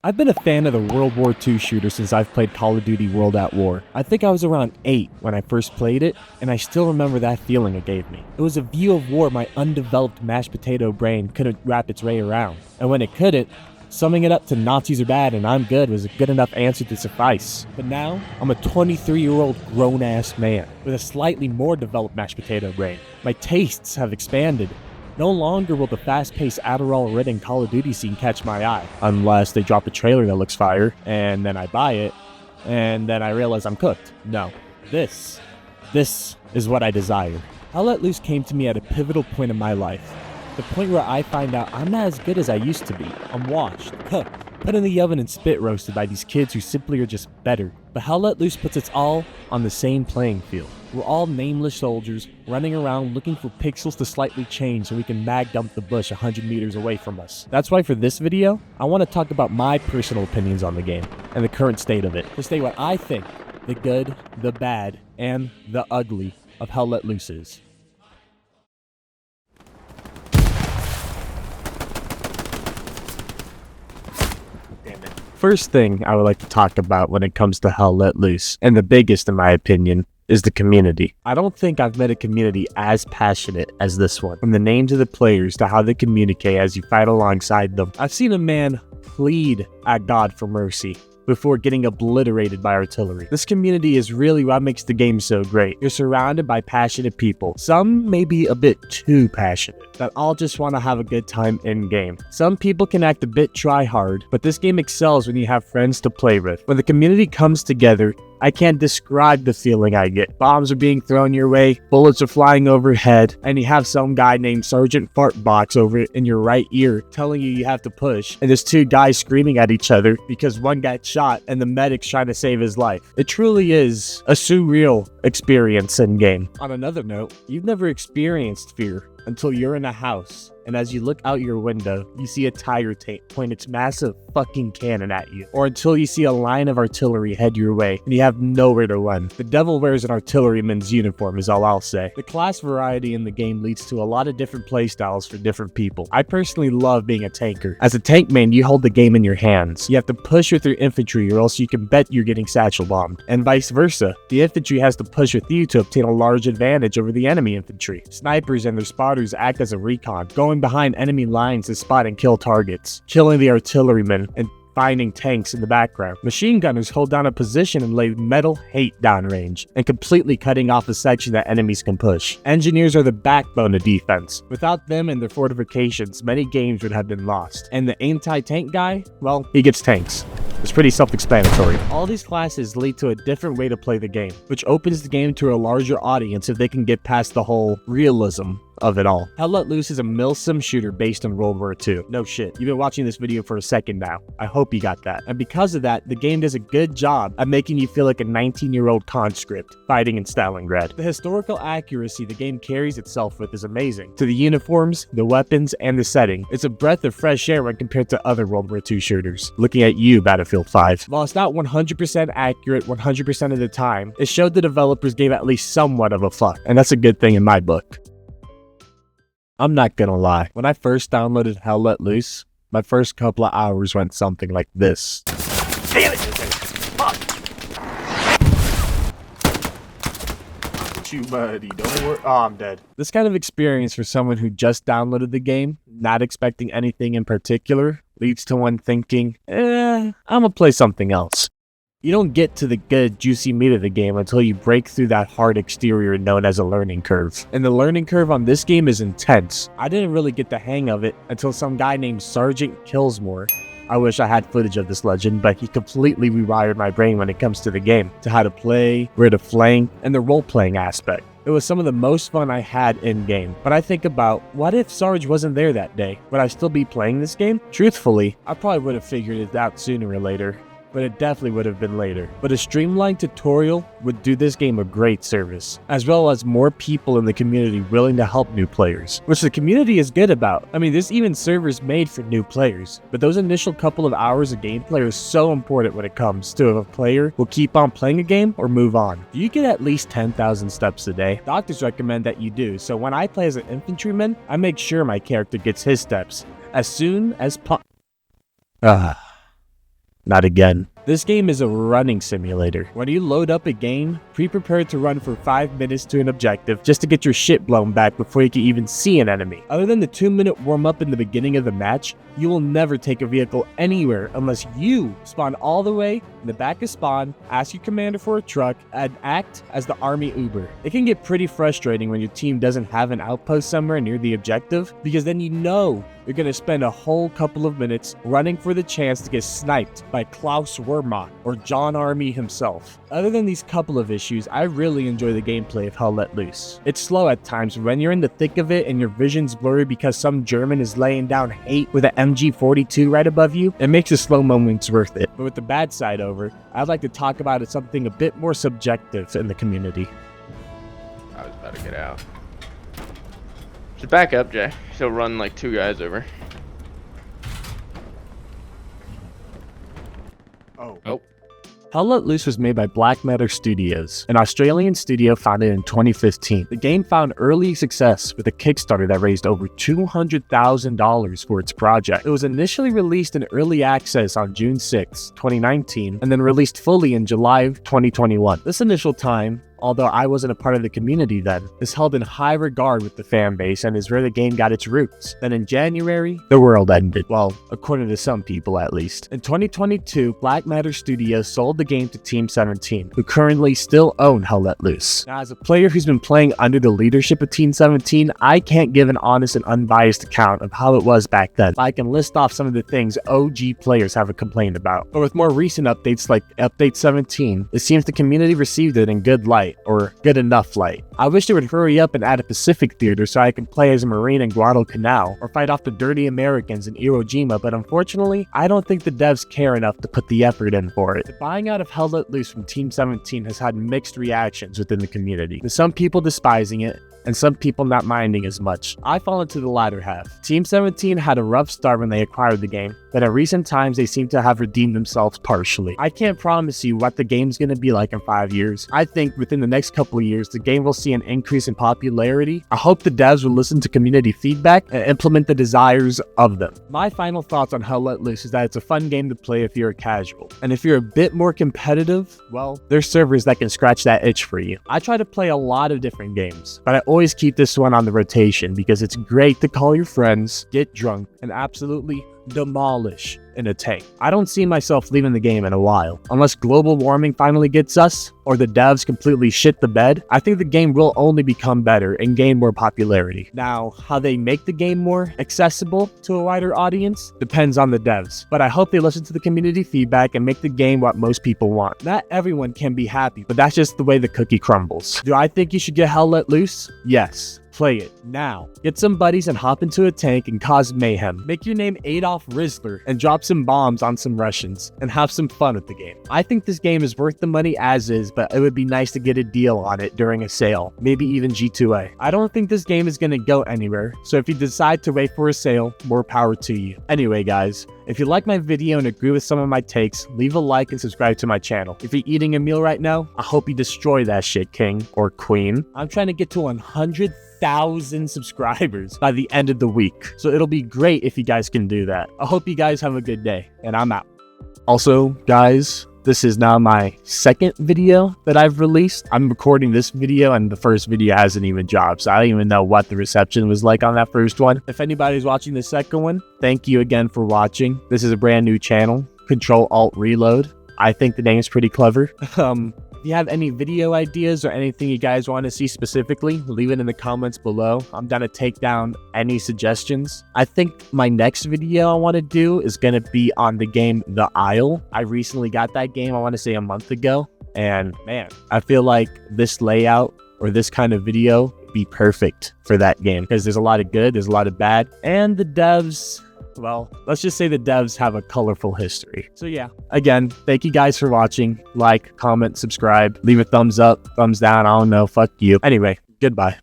I've been a fan of the World War II shooter since I've played Call of Duty World at War. I think I was around 8 when I first played it, and I still remember that feeling it gave me. It was a view of war my undeveloped mashed potato brain couldn't wrap its way around. And when it couldn't, summing it up to Nazis are bad and I'm good was a good enough answer to suffice. But now, I'm a 23-year-old grown-ass man with a slightly more developed mashed potato brain. My tastes have expanded. No longer will the fast-paced Adderall-ridden Call of Duty scene catch my eye, unless they drop a trailer that looks fire, and then I buy it, and then I realize I'm cooked. No. This is what I desire. Hell Let Loose came to me at a pivotal point in my life. The point where I find out I'm not as good as I used to be. I'm washed, cooked, put in the oven and spit roasted by these kids who simply are just better. But Hell Let Loose puts us all on the same playing field. We're all nameless soldiers running around looking for pixels to slightly change so we can mag dump the bush 100 meters away from us. That's why for this video, I want to talk about my personal opinions on the game and the current state of it, to state what I think the good, the bad, and the ugly of Hell Let Loose is. First thing I would like to talk about when it comes to Hell Let Loose, and the biggest in my opinion, is the community. I don't think I've met a community as passionate as this one. From the names of the players to how they communicate as you fight alongside them. I've seen a man plead at God for mercy before getting obliterated by artillery. This community is really what makes the game so great. You're surrounded by passionate people. Some may be a bit too passionate, that all just want to have a good time in-game. Some people can act a bit try-hard, but this game excels when you have friends to play with. When the community comes together, I can't describe the feeling I get. Bombs are being thrown your way, bullets are flying overhead, and you have some guy named Sergeant Fartbox over in your right ear telling you have to push, and there's two guys screaming at each other because one got shot and the medic's trying to save his life. It truly is a surreal experience in-game. On another note, you've never experienced fear until you're in a house, and as you look out your window, you see a tiger tank point its massive fucking cannon at you. Or until you see a line of artillery head your way, and you have nowhere to run. The devil wears an artilleryman's uniform is all I'll say. The class variety in the game leads to a lot of different playstyles for different people. I personally love being a tanker. As a tank man, you hold the game in your hands. You have to push with your infantry or else you can bet you're getting satchel bombed. And vice versa. The infantry has to push with you to obtain a large advantage over the enemy infantry. Snipers and their spotters act as a recon, going behind enemy lines to spot and kill targets, killing the artillerymen and finding tanks in the background. Machine gunners hold down a position and lay metal hate downrange, and completely cutting off a section that enemies can push. Engineers are the backbone of defense. Without them and their fortifications, many games would have been lost. And the anti-tank guy, well, he gets tanks. It's pretty self-explanatory. All these classes lead to a different way to play the game, which opens the game to a larger audience if they can get past the whole realism of it all. Hell Let Loose is a milsim shooter based on World War II. No shit. You've been watching this video for a second now. I hope you got that. And because of that, the game does a good job at making you feel like a 19-year-old conscript fighting in Stalingrad. The historical accuracy the game carries itself with is amazing. To the uniforms, the weapons, and the setting, it's a breath of fresh air when compared to other World War II shooters. Looking at you, Battlefield 5. While it's not 100% accurate 100% of the time, it showed the developers gave at least somewhat of a fuck, and that's a good thing in my book. I'm not gonna lie, when I first downloaded Hell Let Loose, my first couple of hours went something like this. Damn it! Fuck! You buddy, don't worry. Oh, I'm dead. This kind of experience for someone who just downloaded the game, not expecting anything in particular, leads to one thinking, I'm gonna play something else. You don't get to the good, juicy meat of the game until you break through that hard exterior known as a learning curve. And the learning curve on this game is intense. I didn't really get the hang of it until some guy named Sergeant Killsmore. I wish I had footage of this legend, but he completely rewired my brain when it comes to the game, to how to play, where to flank, and the role-playing aspect. It was some of the most fun I had in-game. But I think about, what if Sarge wasn't there that day? Would I still be playing this game? Truthfully, I probably would have figured it out sooner or later. But it definitely would have been later. But a streamlined tutorial would do this game a great service, as well as more people in the community willing to help new players, which the community is good about. I mean, there's even servers made for new players, but those initial couple of hours of gameplay are so important when it comes to if a player will keep on playing a game or move on. Do you get at least 10,000 steps a day? Doctors recommend that you do, so when I play as an infantryman, I make sure my character gets his steps as soon as not again. This game is a running simulator. When you load up a game, pre-prepared to run for 5 minutes to an objective just to get your shit blown back before you can even see an enemy. Other than the 2-minute warm-up in the beginning of the match, you will never take a vehicle anywhere unless you spawn all the way in the back of spawn, ask your commander for a truck, and act as the army Uber. It can get pretty frustrating when your team doesn't have an outpost somewhere near the objective, because then you know you're going to spend a whole couple of minutes running for the chance to get sniped by Klaus Wehrmacht or John Army himself. Other than these couple of issues, I really enjoy the gameplay of Hell Let Loose. It's slow at times when you're in the thick of it and your vision's blurry because some German is laying down hate with an MG42 right above you. It makes the slow moments worth it. But with the bad side over, I'd like to talk about something a bit more subjective in the community. I was about to get out. Just back up, Jay. He'll run like 2 guys over. Oh. Hell Let Loose was made by Black Matter Studios, an Australian studio founded in 2015. The game found early success with a Kickstarter that raised over $200,000 for its project. It was initially released in early access on June 6, 2019, and then released fully in July of 2021. This initial time, although I wasn't a part of the community then, is held in high regard with the fan base and is where the game got its roots. Then in January, the world ended. Well, according to some people at least. In 2022, Black Matter Studios sold the game to Team 17, who currently still own Hell Let Loose. Now, as a player who's been playing under the leadership of Team 17, I can't give an honest and unbiased account of how it was back then. I can list off some of the things OG players have complained about. But with more recent updates like Update 17, it seems the community received it in good light, or good enough light. I wish they would hurry up and add a Pacific theater so I can play as a Marine in Guadalcanal, or fight off the dirty Americans in Iwo Jima, but unfortunately, I don't think the devs care enough to put the effort in for it. The buying out of Hell Let Loose from Team 17 has had mixed reactions within the community, with some people despising it, and some people not minding as much. I fall into the latter half. Team 17 had a rough start when they acquired the game, but in recent times they seem to have redeemed themselves partially. I can't promise you what the game's gonna be like in 5 years. I think within the next couple of years, the game will see an increase in popularity. I hope the devs will listen to community feedback and implement the desires of them. My final thoughts on Hell Let Loose is that it's a fun game to play if you're a casual. And if you're a bit more competitive, well, there's servers that can scratch that itch for you. I try to play a lot of different games, but I always keep this one on the rotation because it's great to call your friends, get drunk, and absolutely demolish in a tank. I don't see myself leaving the game in a while. Unless global warming finally gets us, or the devs completely shit the bed, I think the game will only become better and gain more popularity. Now, how they make the game more accessible to a wider audience depends on the devs, but I hope they listen to the community feedback and make the game what most people want. Not everyone can be happy, but that's just the way the cookie crumbles. Do I think you should get Hell Let Loose? Yes. Play it now. Get some buddies and hop into a tank and cause mayhem. Make your name Adolf Rizzler and drop some bombs on some Russians and have some fun with the game. I think this game is worth the money as is, but it would be nice to get a deal on it during a sale, maybe even G2A. I don't think this game is going to go anywhere, so if you decide to wait for a sale, more power to you. Anyway guys, if you like my video and agree with some of my takes, leave a like and subscribe to my channel. If you're eating a meal right now, I hope you destroy that shit, king or queen. I'm trying to get to 100,000 subscribers by the end of the week, so it'll be great if you guys can do that. I hope you guys have a good day, and I'm out. Also, guys, this is now my second video that I've released. I'm recording this video and the first video hasn't even dropped, so I don't even know what the reception was like on that first one. If anybody's watching the second one, thank you again for watching. This is a brand new channel, Ctrl-Alt-Reload. I think the name's pretty clever. If you have any video ideas or anything you guys want to see specifically, leave it in the comments below. I'm down to take down any suggestions. I think my next video I want to do is going to be on the game The Isle. I recently got that game, I want to say a month ago. And man, I feel like this layout or this kind of video would be perfect for that game because there's a lot of good, there's a lot of bad, and the devs, well, let's just say the devs have a colorful history. So yeah, again, thank you guys for watching. Like, comment, subscribe, leave a thumbs up, thumbs down, I don't know, fuck you. Anyway, goodbye.